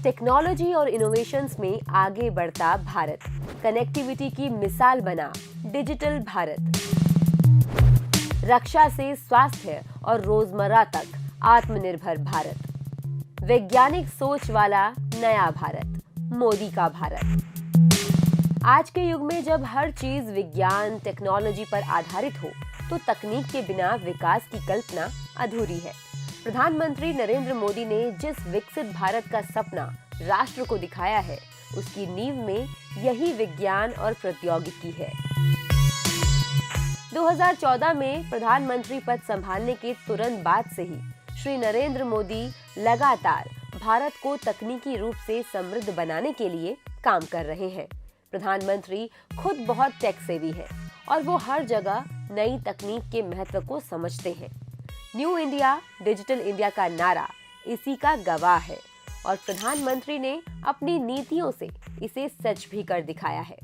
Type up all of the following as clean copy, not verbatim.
Technology और innovations में आगे बढ़ता भारत, कनेक्टिविटी की मिसाल बना डिजिटल भारत। रक्षा से स्वास्थ्य और रोजमर्रा तक आत्मनिर्भर भारत। वैज्ञानिक सोच वाला नया भारत, मोदी का भारत। आज के युग में जब हर चीज विज्ञान टेक्नोलॉजी पर आधारित हो, तो तकनीक के बिना विकास की कल्पना अधूरी है। प्रधानमंत्री नरेंद्र मोदी ने जिस विकसित भारत का सपना राष्ट्र को दिखाया है, उसकी नींव में यही विज्ञान और प्रौद्योगिकी है। 2014 में प्रधानमंत्री पद संभालने के तुरंत बाद से ही श्री नरेंद्र मोदी लगातार भारत को तकनीकी रूप से समृद्ध बनाने के लिए काम कर रहे हैं। प्रधानमंत्री खुद बहुत टेक सेवी है और वो हर जगह नई तकनीक के महत्व को समझते हैं। न्यू इंडिया, डिजिटल इंडिया का नारा इसी का गवाह है और प्रधानमंत्री ने अपनी नीतियों से इसे सच भी कर दिखाया है।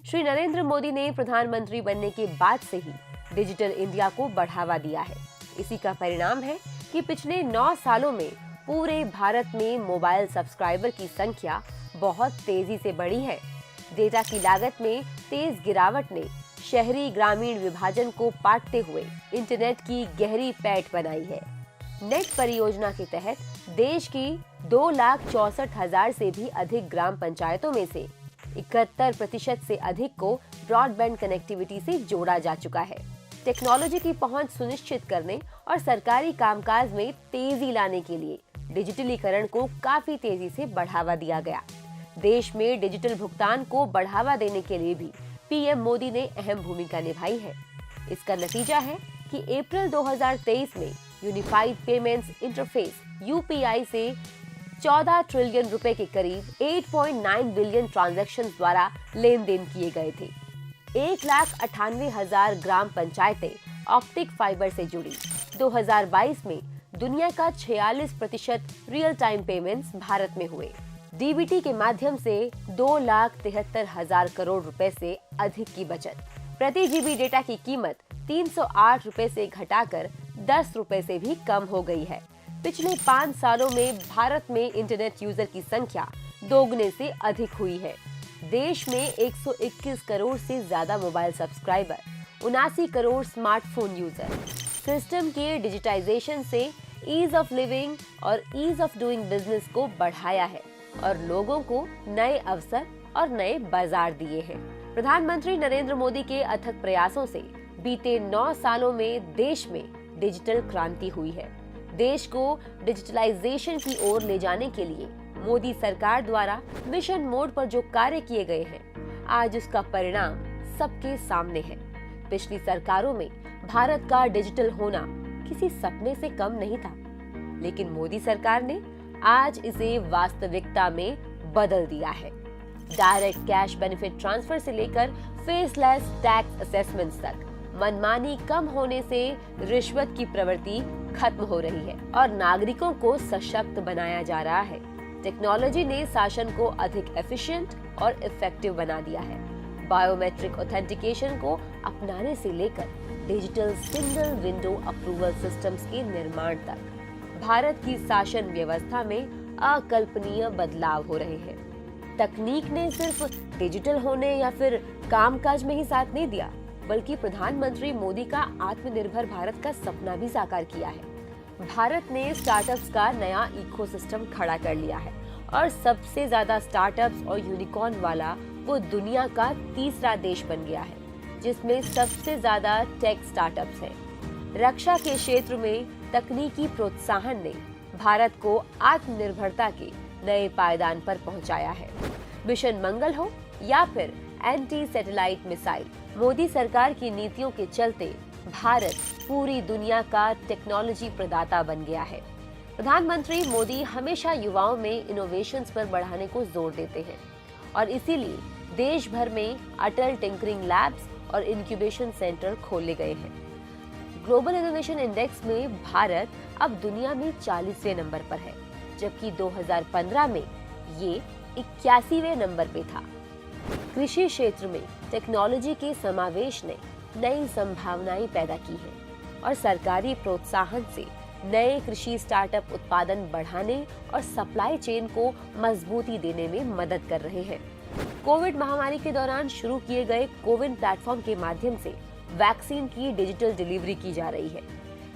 श्री नरेंद्र मोदी ने प्रधानमंत्री बनने के बाद से ही डिजिटल इंडिया को बढ़ावा दिया है। इसी का परिणाम है कि पिछले 9 सालों में पूरे भारत में मोबाइल सब्सक्राइबर की संख्या बहुत तेजी से बढ़ी है। डेटा की लागत में तेज गिरावट ने शहरी ग्रामीण विभाजन को पाटते हुए इंटरनेट की गहरी पैठ बनाई है। नेट परियोजना के तहत देश की 2,64,000 से भी अधिक ग्राम पंचायतों में से 71% से अधिक को ब्रॉडबैंड कनेक्टिविटी से जोड़ा जा चुका है। टेक्नोलॉजी की पहुंच सुनिश्चित करने और सरकारी कामकाज में तेजी लाने के लिए डिजिटलीकरण को काफी तेजी से बढ़ावा दिया गया। देश में डिजिटल भुगतान को बढ़ावा देने के लिए भी पीएम मोदी ने अहम भूमिका निभाई है। इसका नतीजा है कि अप्रैल 2023 में यूनिफाइड पेमेंट्स इंटरफेस यूपीआई से 14 ट्रिलियन रुपए के करीब 8.9 बिलियन ट्रांजैक्शंस द्वारा लेन देन किए गए थे। 1,98,000 ग्राम पंचायतें ऑप्टिक फाइबर से जुड़ी। 2022 में दुनिया का 46% रियल टाइम पेमेंट्स भारत में हुए। डीबीटी के माध्यम से 2,73,000 करोड़ रुपए से अधिक की बचत। प्रति जीबी डेटा की कीमत 308 रुपए से घटाकर 10 रुपए से भी कम हो गई है। पिछले 5 सालों में भारत में इंटरनेट यूजर की संख्या दोगुने से अधिक हुई है। देश में 121 करोड़ से ज्यादा mobile subscriber, 79 crore smartphone user. System के डिजिटाइजेशन से ईज ऑफ लिविंग और ईज ऑफ डूइंग बिजनेस को बढ़ाया है और लोगों को नए अवसर और नए बाजार दिए हैं। प्रधानमंत्री नरेंद्र मोदी के अथक प्रयासों से बीते 9 सालों में देश में डिजिटल क्रांति हुई है। देश को डिजिटलाइजेशन की ओर ले जाने के लिए मोदी सरकार द्वारा मिशन मोड पर जो कार्य किए गए हैं, आज उसका परिणाम सबके सामने है। पिछली सरकारों में भारत का डिजिटल होना किसी सपने से कम नहीं था, लेकिन मोदी सरकार ने आज इसे वास्तविकता में बदल दिया है। डायरेक्ट कैश बेनिफिट ट्रांसफर से लेकर फेसलेस टैक्स असेसमेंट्स तक मनमानी कम होने से रिश्वत की प्रवृत्ति खत्म हो रही है और नागरिकों को सशक्त बनाया जा रहा है। टेक्नोलॉजी ने शासन को अधिक एफिशिएंट और इफेक्टिव बना दिया है। बायोमेट्रिक ऑथेंटिकेशन को अपनाने से लेकर digital single window approval systems के निर्माण तक भारत की शासन व्यवस्था में अकल्पनीय बदलाव हो रहे हैं। तकनीक ने सिर्फ डिजिटल होने या फिर कामकाज में ही साथ नहीं दिया, बल्कि प्रधानमंत्री मोदी का आत्मनिर्भर भारत का सपना भी साकार किया है। भारत ने स्टार्टअप्स का नया इकोसिस्टम खड़ा कर लिया है और सबसे ज्यादा स्टार्टअप्स और यूनिकॉर्न वाला वो दुनिया का तीसरा देश बन गया है, जिसमें सबसे ज्यादा टेक स्टार्टअप्स हैं। रक्षा के क्षेत्र में तकनीकी प्रोत्साहन ने भारत को आत्मनिर्भरता के नए पायदान पर पहुंचाया है। मिशन मंगल हो या फिर एंटी सैटेलाइट मिसाइल, मोदी सरकार की नीतियों के चलते भारत पूरी दुनिया का टेक्नोलॉजी प्रदाता बन गया है। प्रधानमंत्री मोदी हमेशा युवाओं में इनोवेशंस पर बढ़ाने को जोर देते हैं और इसीलिए देश भर में अटल टिंकरिंग लैब्स और इंक्यूबेशन सेंटर खोले गए हैं। ग्लोबल इनोवेशन इंडेक्स में भारत अब दुनिया में 40वें नंबर पर है, जबकि 2015 में ये 81वें नंबर पे था। कृषि क्षेत्र में टेक्नोलॉजी के समावेश ने नई संभावनाएं पैदा की हैं और सरकारी प्रोत्साहन से नए कृषि स्टार्टअप उत्पादन बढ़ाने और सप्लाई चेन को मजबूती देने में मदद कर रहे हैं। कोविड महामारी के दौरान शुरू किए गए कोविन प्लेटफॉर्म के माध्यम से वैक्सीन की डिजिटल डिलीवरी की जा रही है।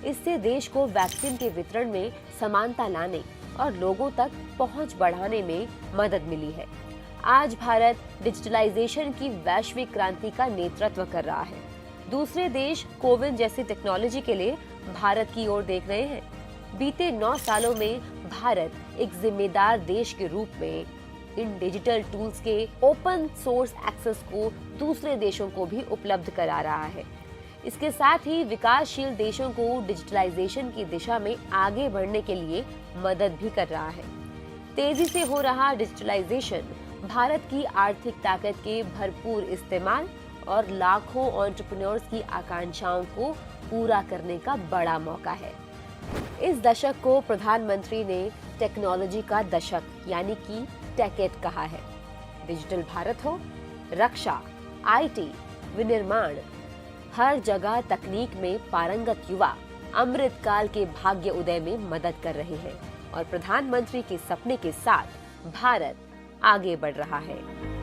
इससे देश को वैक्सीन के वितरण में समानता लाने और लोगों तक पहुंच बढ़ाने में मदद मिली है। आज भारत डिजिटलाइजेशन की वैश्विक क्रांति का नेतृत्व कर रहा है। दूसरे देश कोविन जैसी टेक्नोलॉजी के लिए भारत की ओर देख रहे हैं। बीते 9 सालों में भारत एक जिम्मेदार देश के रूप में इन डिजिटल टूल्स के ओपन सोर्स एक्सेस को दूसरे देशों को भी उपलब्ध करा रहा है। इसके साथ ही विकासशील देशों को डिजिटलाइजेशन की दिशा में आगे बढ़ने के लिए मदद भी कर रहा है। तेजी से हो रहा डिजिटलाइजेशन भारत की आर्थिक ताकत के भरपूर इस्तेमाल और लाखों एंटरप्रेन्योर्स की आकांक्षाओं को पूरा करने का बड़ा मौका है। इस दशक को प्रधानमंत्री ने टेक्नोलॉजी का दशक यानी कि टेकेड कहा है। डिजिटल भारत हो, रक्षा, आईटी, विनिर्माण, हर जगह तकनीक में पारंगत युवा अमृत काल के भाग्य उदय में मदद कर रहे हैं और प्रधानमंत्री के सपने के साथ भारत आगे बढ़ रहा है।